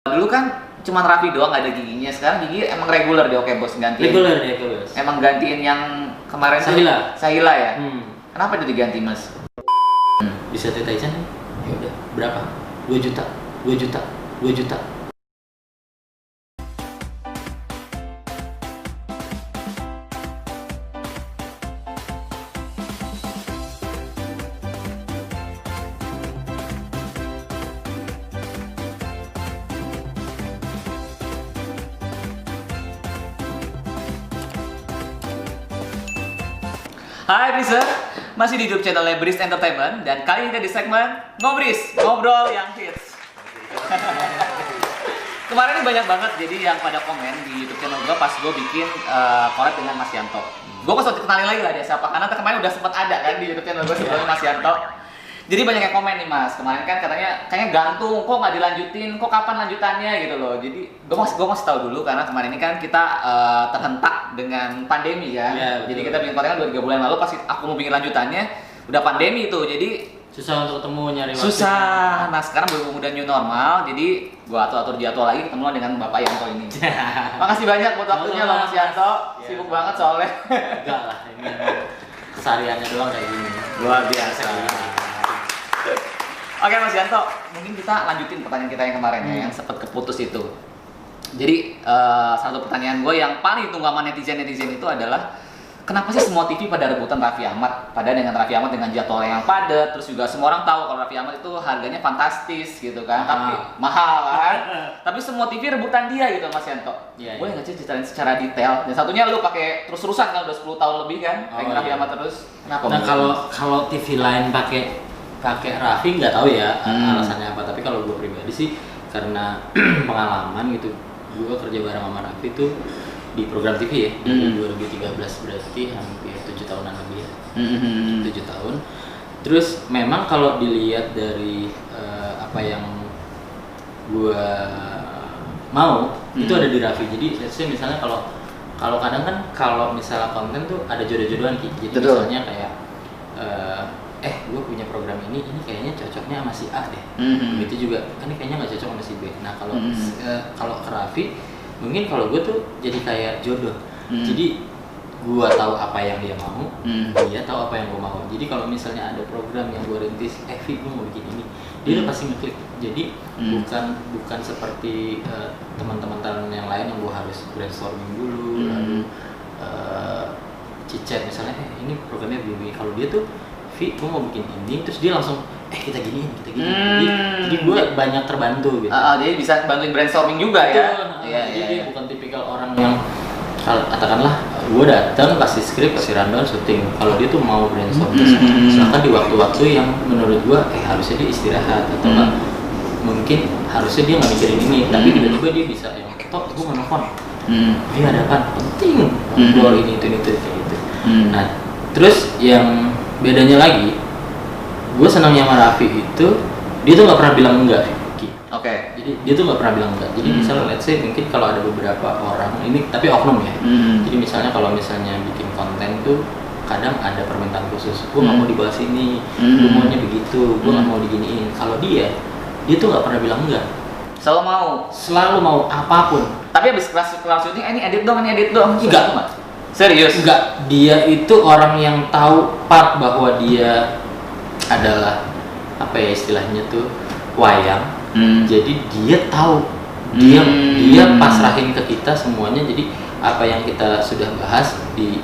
Dulu kan cuma Raffi doang nggak ada giginya. Sekarang gigi emang reguler di Oke Bos gantiin. Reguler deh Bos. Emang gantiin yang kemarin Sahila. Sahila ya. Kenapa itu diganti Mas? Bisa Titaichan nih. Ya udah, berapa? 2 juta. 2 juta. 2 juta. Hai Briser, masih di YouTube channelnya Bris Entertainment dan kali ini kita di segmen Ngobris, ngobrol yang hits. Kemarin ini banyak banget jadi yang pada komen di YouTube channel gue pas gue bikin collab dengan Mas Yanto. Gue pas waktu kenalin lagi lah dia siapa, karena kemarin udah sempat ada kan di YouTube channel gue sebelum Mas Yanto. Jadi banyak yang komen nih Mas, kemarin kan katanya kayaknya gantung, kok nggak dilanjutin, kok kapan lanjutannya gitu loh. Jadi gue masih tahu dulu karena kemarin ini kan kita terhentak dengan pandemi ya. Jadi kita bikin konten kan 2-3 bulan lalu, pas aku mau bikin lanjutannya udah pandemi tuh, jadi susah untuk ketemu, nyari waktu. Susah. Nah sekarang udah new normal, jadi gue atur jadwal lagi ketemu dengan Bapak Yanto ini. Makasih banyak buat waktunya loh Mas Yanto, sibuk banget soalnya. Enggak lah, ini kesehariannya doang kayak gini. Luar biasa. Oke Mas Yanto, mungkin kita lanjutin pertanyaan kita yang kemarin ya, yang sempat keputus itu. Jadi satu pertanyaan gue yang paling ditunggu sama netizen itu adalah kenapa sih semua TV pada rebutan Raffi Ahmad? Padahal dengan Raffi Ahmad dengan jadwal yang padat, terus juga semua orang tahu kalau Raffi Ahmad itu harganya fantastis gitu kan, tapi mahal kan. Tapi semua TV rebutan dia gitu Mas Yanto. Boleh nggak sih ceritain secara detail? Dan satunya lu pakai terus-terusan kan udah 10 tahun lebih kan, pegang Raffi Ahmad terus. Kenapa? Nah kalau TV lain pakai Raffi nggak tahu ya alasannya apa, tapi kalau gue pribadi sih karena pengalaman gitu, gue kerja bareng sama Raffi tuh di program TV ya, 2013 berarti hampir 7 tahunan lebih ya, 7 tahun. Terus memang kalau dilihat dari apa yang gue mau itu ada di Raffi. Jadi let's say misalnya kalau kadang kan kalau misalnya konten tuh ada jodoh-jodohan gitu. Jadi misalnya kayak gue punya program ini kayaknya cocoknya sama si A deh. Begitu juga, ini kayaknya nggak cocok sama si B. Nah kalau ke Raffi, mungkin kalau gue tuh jadi kayak jodoh. Jadi gue tahu apa yang dia mau, dia tahu apa yang gue mau. Jadi kalau misalnya ada program yang gue rintis, Vi gue mau bikin ini, dia udah pasti ngeklik. Jadi bukan seperti teman-teman talent yang lain yang gue harus brainstorming dulu, lalu chit-chat misalnya, ini programnya begini. Kalau dia tuh gue mau bikin ini, terus dia langsung kita giniin. Jadi gue banyak terbantu gitu. Jadi bisa bantuin brainstorming juga ya. Jadi bukan tipikal orang yang katakanlah gue datang kasih skrip, kasih rundown, syuting. Kalau dia tuh mau brainstorming, misalkan di waktu-waktu yang menurut gue harusnya dia istirahat atau mungkin harusnya dia nggak mikirin ini, tapi tiba-tiba dia bisa yang gue mau nelfon. Dia ada apa penting, ngobrol ini itu kayak gitu. Nah terus yang bedanya lagi, gue senangnya sama Raffi itu dia tuh nggak pernah bilang enggak. Jadi dia tuh nggak pernah bilang enggak. Jadi misalnya let's say mungkin kalau ada beberapa orang ini, tapi oknum ya. Jadi misalnya kalau misalnya bikin konten tuh kadang ada permintaan khusus, gue nggak mau dibahas ini, gue maunya begitu, gue nggak mau diginiin. Kalau dia tuh nggak pernah bilang enggak. Selalu mau apapun. Tapi abis kelas syuting, ini edit dong. Enggak, Mas. Serius? Enggak, dia itu orang yang tahu part bahwa dia adalah apa ya istilahnya tuh wayang. Jadi dia tahu, dia pasrahin ke kita semuanya. Jadi apa yang kita sudah bahas di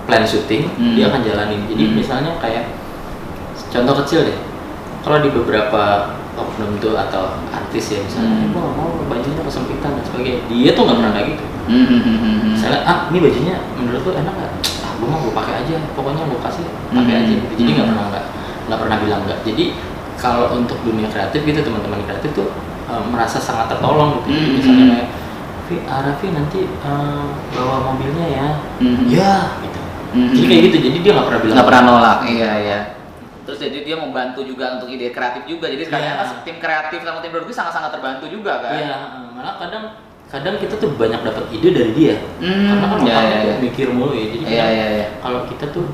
plan syuting, dia akan jalanin. Jadi misalnya kayak contoh kecil deh, kalau di beberapa oknum tuh atau artis ya misalnya, mau bajunya kesempitan dan sebagainya, dia tuh nggak pernah kayak gitu. Misalnya, ini bajunya menurut lu enak nggak? Gue pakai aja, pokoknya gue kasih pakai aja gitu. Jadi nggak pernah bilang nggak. Jadi kalau untuk dunia kreatif gitu, teman-teman kreatif tuh merasa sangat tertolong gitu. Misalnya kayak, Raffi nanti bawa mobilnya ya, ya gitu. Jadi kayak gitu. Jadi dia nggak pernah bilang, nggak pernah nolak. Iya. Terus jadi dia membantu juga untuk ide kreatif juga. Jadi sekarang tim kreatif sama tim produksi sangat-sangat terbantu juga kan. Iya, malah kadang kita tuh banyak dapat ide dari dia. Karena kan otaknya tuh mikir mulu ya. Jadi kalau kita tuh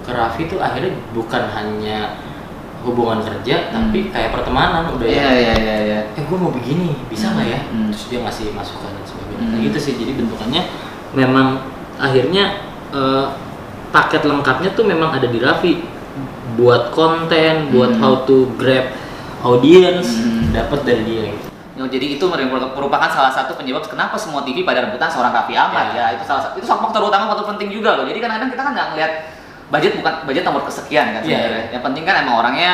ke Raffi tuh akhirnya bukan hanya hubungan kerja tapi kayak pertemanan udah Iya. gue mau begini bisa nggak ya, terus dia ngasih masukan dan sebagainya. Nah gitu sih, jadi bentukannya memang akhirnya paket lengkapnya tuh memang ada di Raffi, buat konten, buat how to grab audience, dapat dari dia gitu. Jadi itu merupakan salah satu penyebab kenapa semua TV pada rebutan seorang Raffi Ahmad ya. Itu faktor utama, faktor penting juga loh. Jadi kadang-kadang kita kan nggak ngeliat budget nomor kesekian kan sebenarnya. Yang penting kan emang orangnya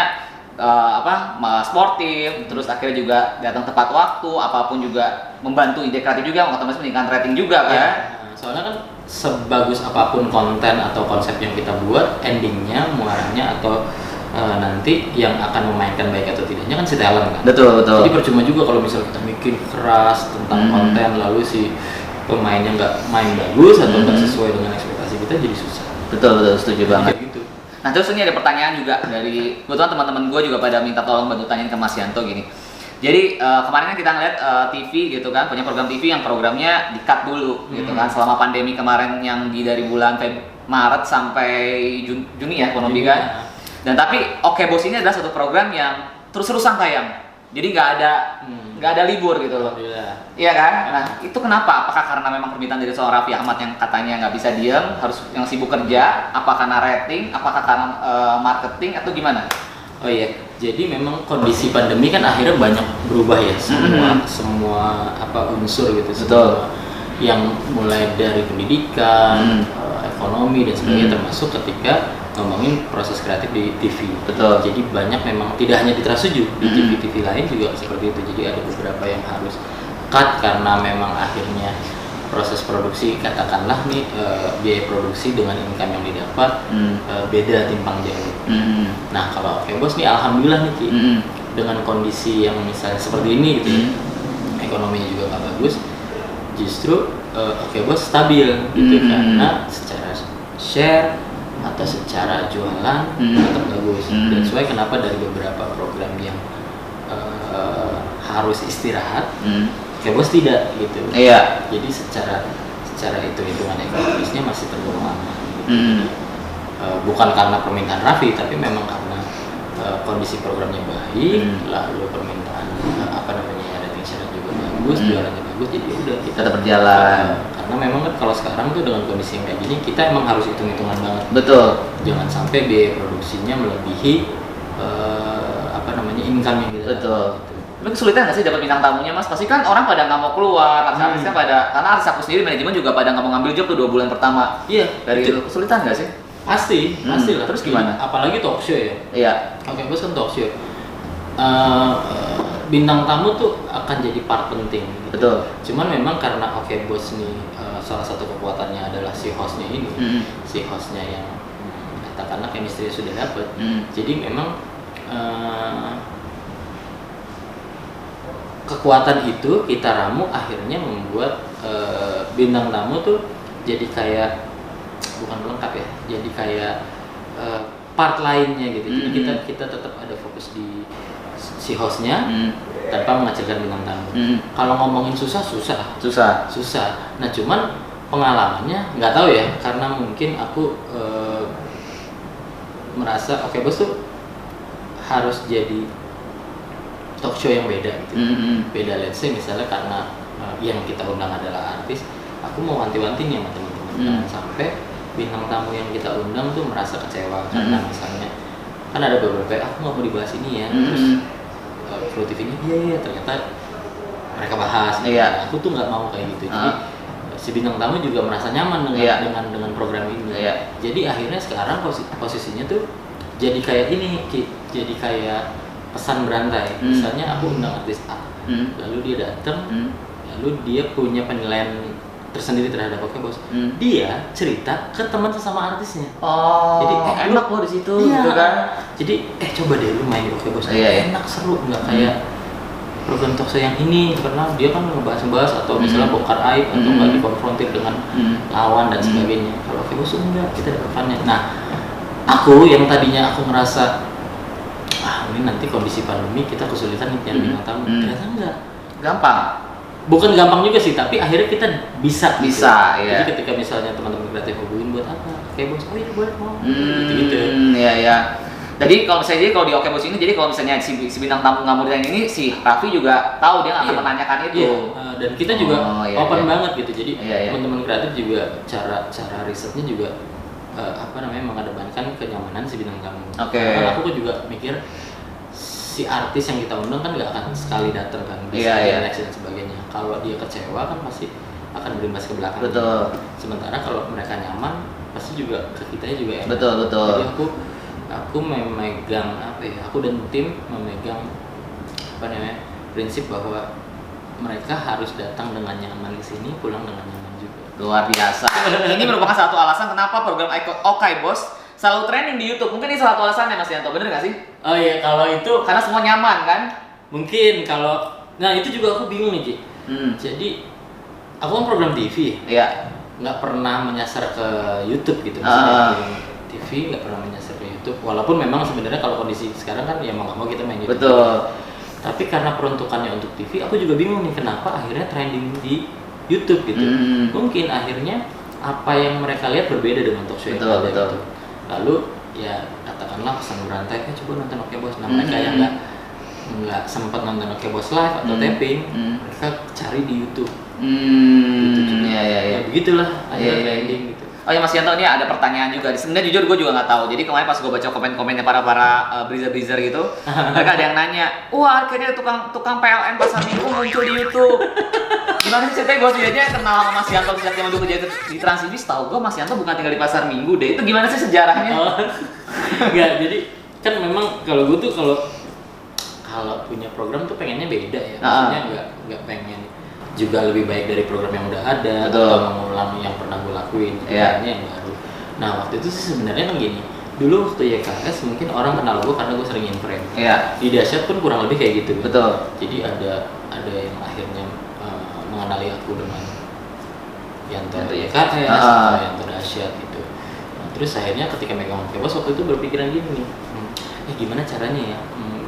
sportif, terus akhirnya juga datang tepat waktu, apapun juga membantu ide kreatif juga, otomatis meningkatkan rating juga kan. Soalnya kan sebagus apapun konten atau konsep yang kita buat, endingnya, muaranya atau nanti yang akan memainkan baik atau tidaknya kan si talent kan. Betul. Jadi percuma juga kalau misalnya kita bikin keras tentang konten lalu si pemainnya nggak main bagus atau nggak sesuai dengan ekspektasi kita, jadi susah. Betul, setuju banget. Gitu. Nah terus ini ada pertanyaan juga dari kebetulan teman-teman gue juga pada minta tolong bantu tanyain ke Mas Yanto gini. Jadi kemarin kan kita ngeliat TV gitu kan, punya program TV yang programnya di-cut dulu gitu kan selama pandemi kemarin yang dari bulan Maret sampai Juni ya kurang lebih kan. Dan tapi Oke Bos ini adalah satu program yang terus-terusan tayang. Jadi nggak ada libur gitu loh. Iya kan? Nah itu kenapa? Apakah karena memang permintaan dari seorang Raffi Ahmad yang katanya nggak bisa diam, harus yang sibuk kerja? Apakah karena rating? Apakah karena marketing atau gimana? Oh iya, jadi memang kondisi pandemi kan akhirnya banyak berubah ya semua unsur gitu. Betul. Yang mulai dari pendidikan, ekonomi dan sebagainya, termasuk ketika ngomongin proses kreatif di TV. Betul. Jadi banyak memang tidak hanya di Trans 7, di TV-TV lain juga seperti itu. Jadi ada beberapa yang harus cut karena memang akhirnya proses produksi, katakanlah nih biaya produksi dengan income yang didapat beda timpang jauh. Nah kalau Oke Bos nih alhamdulillah nih Ki, dengan kondisi yang misalnya seperti ini gitu ya, ekonominya juga nggak bagus, justru Oke Bos stabil gitu karena secara share atau secara jualan tetap bagus. Dan sesuai kenapa dari beberapa program yang harus istirahat, Oke Bos tidak gitu. Iya. Jadi secara hitungan ekonomisnya masih tergolong aman. Bukan karena permintaan Raffi, tapi memang karena kondisi programnya baik, lalu permintaan rating share juga bagus, jualannya bagus, jadi udah kita tetap berjalan. Karena memang kan kalau sekarang tuh dengan kondisi yang kayak gini kita emang harus hitung-hitungan banget. Betul. Jangan sampai biaya produksinya melebihi income yang kita. Betul. Tapi kesulitan nggak sih dapat bintang tamunya Mas? Pasti kan orang pada nggak mau keluar, artis-artisnya karena artis aku sendiri manajemen juga pada nggak mau ngambil job tuh 2 bulan pertama. Iya. Dari itu kesulitan nggak sih? Pasti lah. Terus gimana? Apalagi talk show ya. Iya. Oke Bos kan talk show. Bintang tamu tuh akan jadi part penting. Gitu. Betul. Cuman memang karena Oke Bos nih salah satu kekuatannya adalah si hostnya ini, si hostnya yang katakanlah chemistry sudah dapat. Jadi memang kekuatan itu kita ramu akhirnya membuat bintang tamu tuh jadi kayak bukan melengkap ya, jadi kayak part lainnya gitu. Jadi kita tetap ada fokus di si hostnya tanpa mengecilkan bintang tamu. Kalau ngomongin susah. Nah cuman pengalamannya nggak tahu ya, karena mungkin aku merasa Oke Bos tuh harus jadi talk show yang beda gitu. Beda, let's say misalnya karena yang kita undang adalah artis, aku mau wanti-wanti nih sama teman-teman jangan sampai bintang tamu yang kita undang tuh merasa kecewa karena misalnya kan ada beberapa aku nggak mau dibahas ini ya, terus Flow TV-nya iya ternyata mereka bahas. Aku tuh nggak mau kayak gitu. Jadi si bintang tamu juga merasa nyaman dengan program ini. Jadi akhirnya sekarang posisinya tuh jadi kayak ini, jadi kayak pesan berantai. Misalnya aku undang artis A, lalu dia datang, lalu dia punya penilaian tersendiri terhadap Oke Bos. Dia cerita ke teman sesama artisnya. Jadi enak loh di situ gitu kan. Jadi coba deh lu main di Oke Bos. Enak, seru, nggak kayak program talk show yang ini karena dia kan ngebahas atau misalnya bongkar aib atau nggak dikonfrontir dengan lawan dan sebagainya. Kalau Oke Bos enggak, kita dapat funnya. Nah, aku yang tadinya aku ngerasa ini nanti kondisi pandemi kita kesulitan nih nyari bintang tamu, ternyata enggak. Gampang. Bukan gampang juga sih, tapi akhirnya kita bisa. Ya. Jadi ketika misalnya teman-teman kreatif hubungin buat apa, Oke Bos, oh iya boleh mau. Gitu. Iya. Jadi kalau misalnya di Oke Bos ini, jadi kalau misalnya si bintang tamu nggak mau ditanya ini, si Raffi juga tahu dia nggak akan menanyakan itu. Iya. Dan kita juga open iya. banget gitu. Jadi Iya. teman-teman kreatif juga cara risetnya juga mengedepankan kenyamanan si bintang tamu. Oke. Karena aku juga mikir si artis yang kita undang kan nggak akan sekali datang kan, bisa reaksi dan sebagainya. Kalau dia kecewa kan pasti akan berimbas ke belakang. Betul. Sementara kalau mereka nyaman, pasti juga ke kitanya juga enak. Betul. Jadi aku memegang aku dan tim memegang prinsip bahwa mereka harus datang dengan nyaman ke sini, pulang dengan nyaman juga. Luar biasa. Ini merupakan satu alasan kenapa program Oke Bos selalu trending di YouTube. Mungkin ini salah satu alasannya Mas Yanto, bener nggak sih? Oh iya, kalau itu karena semua nyaman kan? Mungkin nah itu juga aku bingung nih Ki. Jadi aku kan program TV. Iya. Nggak pernah menyasar ke YouTube gitu. Maksudnya TV nggak pernah menyasar ke YouTube. Walaupun memang sebenarnya kalau kondisi sekarang kan ya mau nggak mau kita main YouTube. Betul. Tapi karena peruntukannya untuk TV, aku juga bingung nih kenapa akhirnya trending di YouTube gitu. Mungkin akhirnya apa yang mereka lihat berbeda dengan talk show yang ada gitu. Lalu ya katakanlah pesan berantai, coba nonton Oke Bos. Nah mereka yang nggak sempat nonton Oke Bos live atau taping, mereka cari di YouTube. Gitu ya begitulah akhirnya trending gitu. Oh ya Mas Yanto, ini ada pertanyaan juga. Sebenarnya jujur gue juga nggak tahu. Jadi kemarin pas gue baca komen-komennya para breezer gitu, mereka ada yang nanya, wah akhirnya tukang PLN pasar minggu muncul di YouTube. Gimana sih ceritanya? Gue setidaknya kenal sama Mas Yanto sejak zaman dulu kerja di Trans TV. Setahu gue Mas Yanto bukan tinggal di pasar minggu deh. Itu gimana sih sejarahnya? Enggak, jadi kan memang kalau gue tuh kalau punya program tuh pengennya beda ya. Maksudnya nggak pengen juga lebih baik dari program yang udah ada atau mengulang yang pernah gue lakuin, yang baru. Nah waktu itu sih sebenarnya kan gini, dulu waktu YKS mungkin orang kenal gue karena gue sering in-frame. Di Dahsyat pun kurang lebih kayak gitu. Betul. Jadi ada yang akhirnya mengenali aku dengan Yanto YKS atau Yanto Dahsyat gitu. Nah, terus akhirnya ketika megang Oke Bos waktu itu berpikiran gini nih, gimana caranya ya?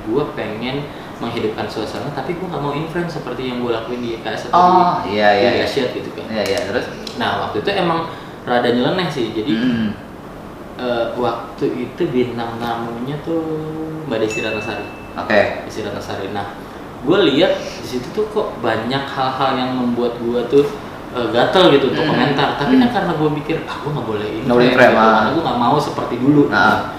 Gue pengen menghidupkan suasana tapi gue nggak mau in-frame seperti yang gue lakuin di YKS atau di Dahsyat gitu kan. Terus? Nah waktu itu emang rada nyeleneh sih, jadi waktu itu bintang tamunya tuh Mbak Desi Ratnasari. Desi Ratnasari. Nah gue lihat di situ tuh kok banyak hal-hal yang membuat gue tuh gatel gitu untuk komentar. Tapi kan karena gue mikir gue nggak boleh in-frame, karena gue nggak mau seperti dulu. Nah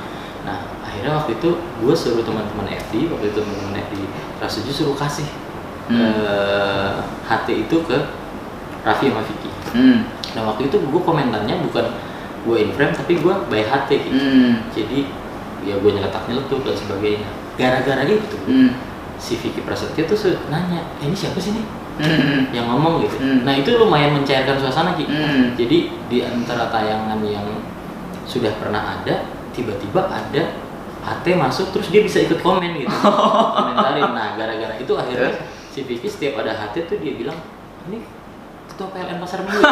akhirnya waktu itu gue suruh teman-teman FD, waktu itu teman-teman FD Rasuju suruh kasih HT itu ke Raffi sama Vicky. Nah waktu itu gue komentarnya bukan gue in-frame tapi gue by HT gitu. Jadi ya gue nyeletuk dan sebagainya. Gara-gara gitu si Vicky Prasetyo tuh nanya, ini siapa sih nih yang ngomong gitu. Nah itu lumayan mencairkan suasana Ki. Jadi di antara tayangan yang sudah pernah ada, tiba-tiba ada HT masuk terus dia bisa ikut komen gitu. Komentarin. Nah gara-gara itu akhirnya si Vicky setiap ada HT tuh dia bilang, ini ketua PLN Pasar Minggu.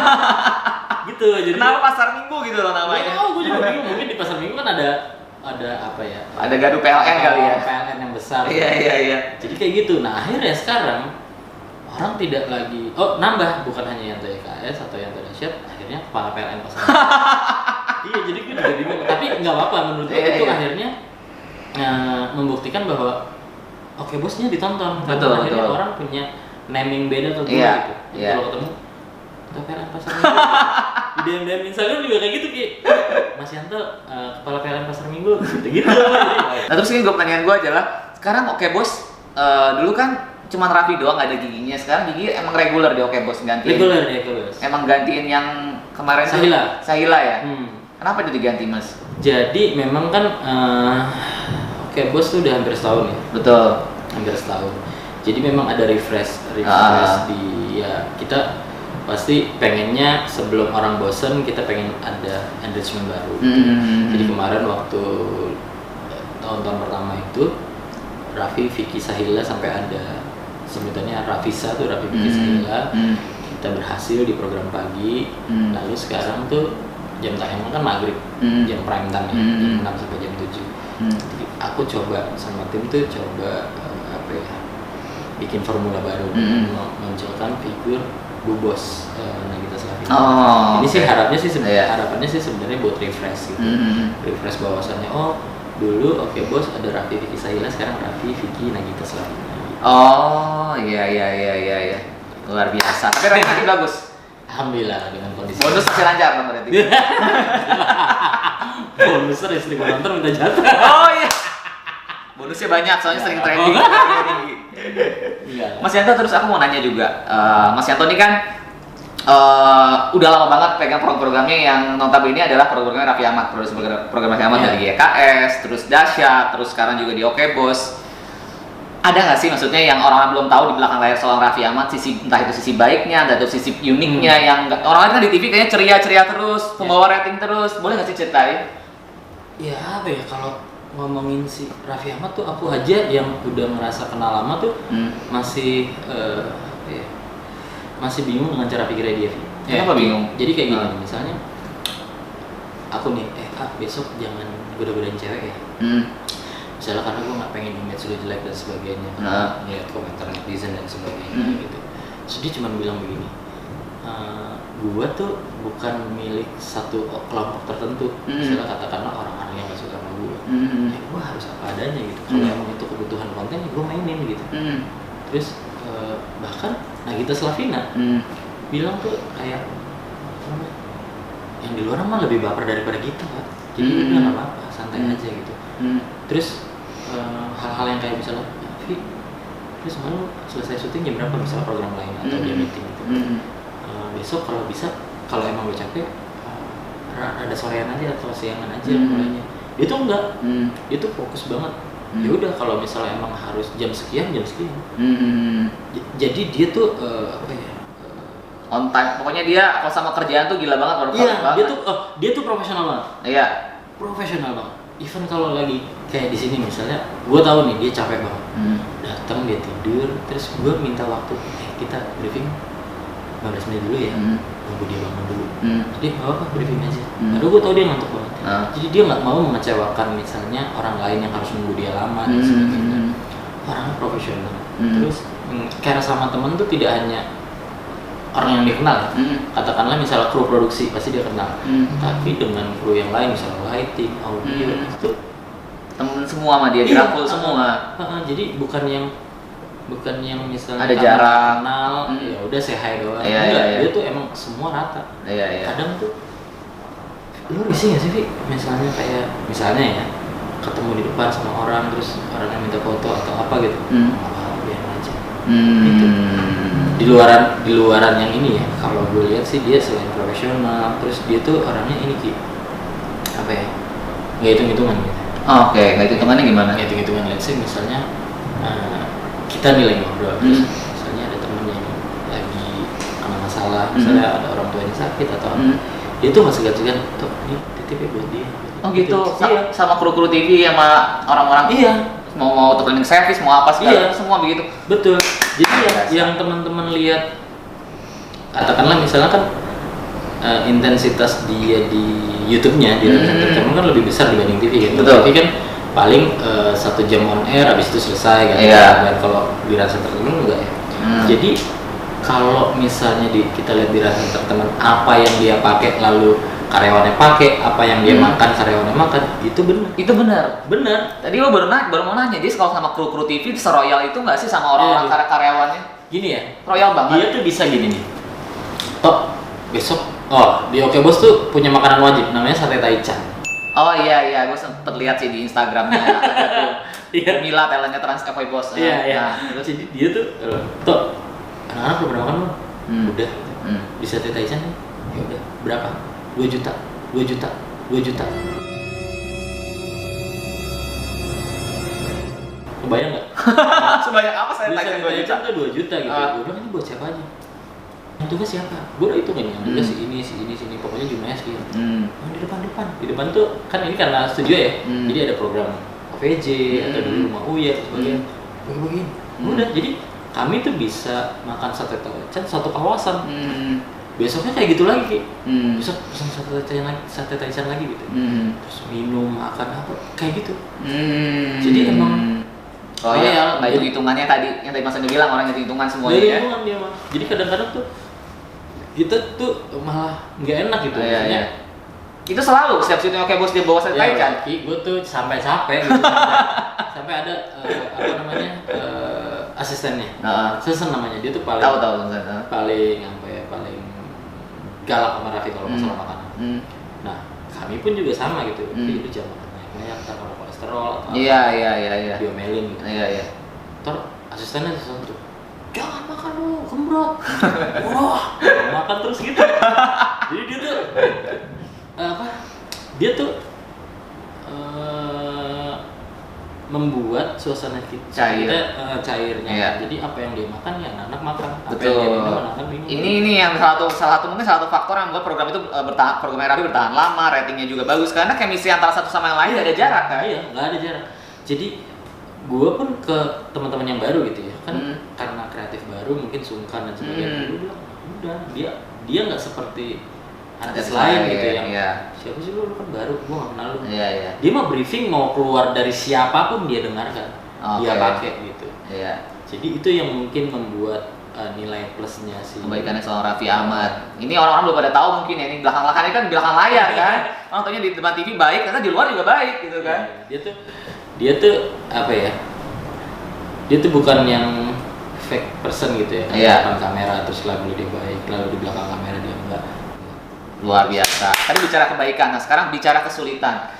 Gitu. Jadi kenapa Pasar Minggu gitu loh namanya? Gue juga bingung. Mungkin di Pasar Minggu kan ada apa ya? Ada gaduh PLN kali ya. PLN yang besar. Iya. Jadi kayak gitu. Nah akhirnya sekarang orang tidak lagi nambah, bukan hanya Yanto YKS atau Yanto Dahsyat, akhirnya kepala PLN Pasar Minggu. Iya, jadi gue juga bingung. Tapi nggak apa-apa menurut gue itu akhirnya membuktikan bahwa Oke Bosnya ditonton. Karena akhirnya orang punya naming beda ke gue gitu. Kalau ketemu ketua PLN Pasar Minggu. Di DM Instagram juga kayak gitu Ki. Mas Yanto kepala PLN Pasar Minggu gitu. Nah terus ini pertanyaan gue adalah, sekarang Oke Bos dulu kan cuman Raffi doang gak ada giginya, sekarang gigi emang reguler di Oke Bos gantiin. Reguler di Oke Bos. Emang gantiin yang kemarin Sahila ya. Kenapa itu diganti Mas? Jadi memang kan Oke Bos tuh udah hampir setahun ya. Betul. Hampir setahun. Jadi memang ada refresh di kita pasti pengennya sebelum orang bosen kita pengen ada engagement baru. Jadi kemarin waktu tahun-tahun pertama itu Raffi, Vicky, Sahila sampai ada sebutannya Raffisa tuh Raffi, Vicky, Sahila. Kita berhasil di program pagi. Lalu sekarang tuh jam tayang kan maghrib, jam prime time ya, jam 6 sampai jam 7. Jadi aku coba sama tim tuh bikin formula baru, munculkan figur Bu Bos Nagita Slavina. Ini sih harapannya sih sebenarnya buat refresh gitu. Refresh bahwasannya dulu oke bos ada Raffi Vicky Sahila, sekarang Raffi Vicky Nagita Slavina. Oh iya. Luar biasa. Tapi ranking masih bagus. Alhamdulillah dengan kondisi. Bonus masih lancar dong berarti. Bonusnya istri gua nonton minta jatah. Oh iya. Bonusnya banyak soalnya sering trending. Iya. Mas Yanto, terus aku mau nanya juga. Mas Yanto ini kan udah lama banget pegang program-programnya yang notabene adalah program-programnya Raffi Ahmad, program Raffi Ahmad dari GKS, terus Dahsyat, terus sekarang juga di Oke Bos. Ada nggak sih maksudnya yang orang belum tahu di belakang layar seorang Raffi Ahmad, sisi entah itu sisi baiknya, entah itu sisi uniknya yang orang lain kan di TV kayaknya ceria-ceria terus, pembawa rating terus, boleh nggak sih ceritain? Ya apa ya, kalau ngomongin si Raffi Ahmad tuh aku aja yang udah ngerasa kenal lama tuh masih masih bingung dengan cara pikirnya dia. Kenapa bingung? Jadi kayak gini, misalnya aku nih, besok jangan goda-godain cewek ya. Misalnya karena gue nggak pengen image lu jelek dan sebagainya, lihat komentar netizen dan sebagainya gitu. Terus dia cuma bilang begini, gue tuh bukan milik satu kelompok tertentu. Misalnya katakanlah orang-orang yang gak suka sama gue, gue harus apa adanya gitu. Kalau emang itu kebutuhan konten, gue mainin gitu. Terus bahkan Nagita Slavina bilang tuh kayak yang di luar mah lebih baper daripada kita, Pak. Jadi udah nggak apa-apa, santai aja gitu. Terus hal-hal yang kayak misalnya, terus malu selesai syuting jam berapa, misalnya program lain atau dia meeting gitu. Besok kalau bisa, kalau emang gue capek, ada sorean aja atau siangan aja mulainya. Dia tuh enggak, dia tuh fokus banget. Ya udah kalau misalnya emang harus jam sekian. Jadi dia tuh On time, pokoknya dia kalau sama kerjaan tuh gila banget. Iya, dia tuh profesional banget. Iya. Profesional banget. Even kalau lagi kayak di sini misalnya, gue tahu nih dia capek banget. Datang dia tidur, terus gue minta waktu, kita briefing 15 menit dulu ya. Nunggu dia bangun dulu. Jadi nggak apa-apa, briefing aja. Padahal gue tahu dia ngantuk banget. Jadi dia nggak mau mengecewakan misalnya orang lain yang harus nunggu dia lama dan sebagainya. Orangnya profesional. Terus care sama temen tuh tidak hanya orang yang dia kenal ya. Katakanlah misalnya kru produksi pasti dia kenal. Tapi dengan kru yang lain misalnya lighting, audio itu temen semua sama dia, dirangkul semua. Jadi bukan yang misalnya ada jarang kenal, ya udah say hi doang. Iya. Dia tuh emang semua rata. Iya. Kadang tuh lu risih nggak sih, Vi? Misalnya ya ketemu di depan sama orang, terus orangnya minta foto atau apa gitu. Biar aja. Gitu. Di luaran yang ini ya, kalau gue lihat sih dia selain profesional, terus dia tuh orangnya ini Ki, apa ya, nggak hitung-hitungan gitu. Oke, nggak hitung-hitungannya gimana? Nggak hitung-hitungan, let's say misalnya kita nih lagi ngobrol, terus misalnya ada temen yang lagi kena masalah, misalnya ada orang tuanya sakit atau apa, dia tuh nggak segan-segan, tuh ini titip buat dia. Oh gitu, iya. Sama kru-kru TV sama orang-orang. Iya. Mau cleaning service, mau apa segala, semua begitu. Betul. Jadi yang teman-teman lihat, katakanlah misalnya kan intensitas dia di YouTube-nya di Entertainment kan lebih besar dibanding TV gitu. Betul. TV kan paling 1 jam on air, habis itu selesai kan. Dan kalau di Rans Entertainment enggak ya. Jadi kalau misalnya kita lihat di Rans Entertainment apa yang dia pakai lalu karyawannya pakai, apa yang dia makan karyawannya makan, itu benar. Benar. Tadi lo baru mau nanya, dia kalau sama kru-kru TV seroyal itu nggak sih sama orang-orang karyawannya? Gini ya, royal banget. Dia tuh bisa gini nih. Besok di Oke Bos tuh punya makanan wajib namanya sate taichan. Oh iya, gue sempet lihat sih di Instagramnya. Mila talentnya Trans Oke Bos. Iya. Terus dia tuh, anak-anak udah pernah makan belum? Udah. Di sate taichan nih. Ya udah, berapa? 2 juta. Kebayang nggak? Sebanyak apa saya taichan 2 juta? Itu 2 juta gitu. Gue bilang ini buat siapa aja? Yang tugas siapa? Gue udah hitung ini, yang tugas si ini, pokoknya jumlahnya sekian. Yang di depan tuh kan ini karena studio ya, jadi ada program OVJ, ada dulu rumah Uya, sebagainya. Bagi-bagiin. Udah, jadi kami tuh bisa makan sate taichan satu kawasan. Besoknya kayak gitu lagi, besok pesan sate taichan lagi gitu. Terus minum, makan apa, kayak gitu. Jadi emang royal, nggak hitung-hitungannya tadi, yang tadi Mas Andi bilang orang hitung-hitungan semuanya ya. Dia mah. Jadi kadang-kadang tuh kita tuh malah nggak enak gitu. Itu selalu setiap syuting Oke Bos dia bawa set Ya, Taichan. gue tuh sampai capek gitu. Sampai ada apa namanya asistennya. Sesen namanya, dia tuh paling paling galak sama Raffi kalau masalah makanan. Nah, kami pun juga sama gitu. Itu jangan makan banyak, ntar kalau kolesterol atau diomelin gitu. Iya. Ntar asistennya sesuatu, jangan makan lu, kembrot. Wah, makan terus gitu. Jadi dia tuh dia tuh membuat suasana kita cairnya. Iya. Jadi apa yang dia makan ya anak makan, apa Betul. yang dia minum anak minum. Ini yang salah satu faktor yang membuat program itu program Raffi bertahan lama, ratingnya juga bagus karena chemistry antara satu sama yang lain nggak ada jarak kan? Iya, nggak ada jarak. Jadi gue pun ke teman-teman yang baru gitu ya kan, karena kreatif baru mungkin sungkan dan sebagainya. Gue bilang udah, dia nggak seperti artis lain gitu yang siapa sih lu kan baru, gue nggak kenal lu. Dia mau briefing mau keluar dari siapapun dia dengarkan, dia pakai gitu. Jadi itu yang mungkin membuat nilai plusnya sih. Kebaikannya seorang Raffi Ahmad. Ini orang-orang belum pada tahu mungkin ya, ini belakang-belakangnya kan di belakang layar kan. Orang taunya di depan TV baik, karena di luar juga baik gitu kan. Dia tuh apa ya? Dia tuh bukan yang fake person gitu ya. Di depan kamera terus lalu dia baik, lalu di belakang kamera dia enggak. Luar biasa. Tadi bicara kebaikan, nah sekarang bicara kesulitan.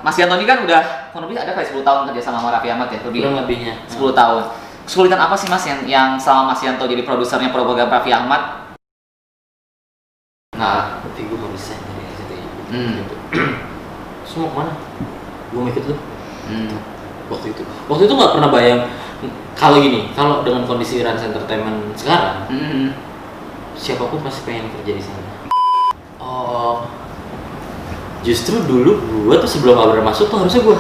Mas Yanto ini kan udah kurang lebih ada kayak 10 tahun kerja sama Raffi Ahmad ya, kurang lebihnya 10 tahun. Kesulitan apa sih Mas yang selama Mas Yanto jadi produsernya program Raffi Ahmad? Nah, berarti gue mau resign dari RCTI. Gitu. Semua kemana? Gue mau ikut lu. Waktu itu nggak pernah bayang kalau dengan kondisi Rans Entertainment sekarang, siapapun pasti pengen kerja di sana. Justru dulu gue tuh sebelum Abrar masuk tuh harusnya gue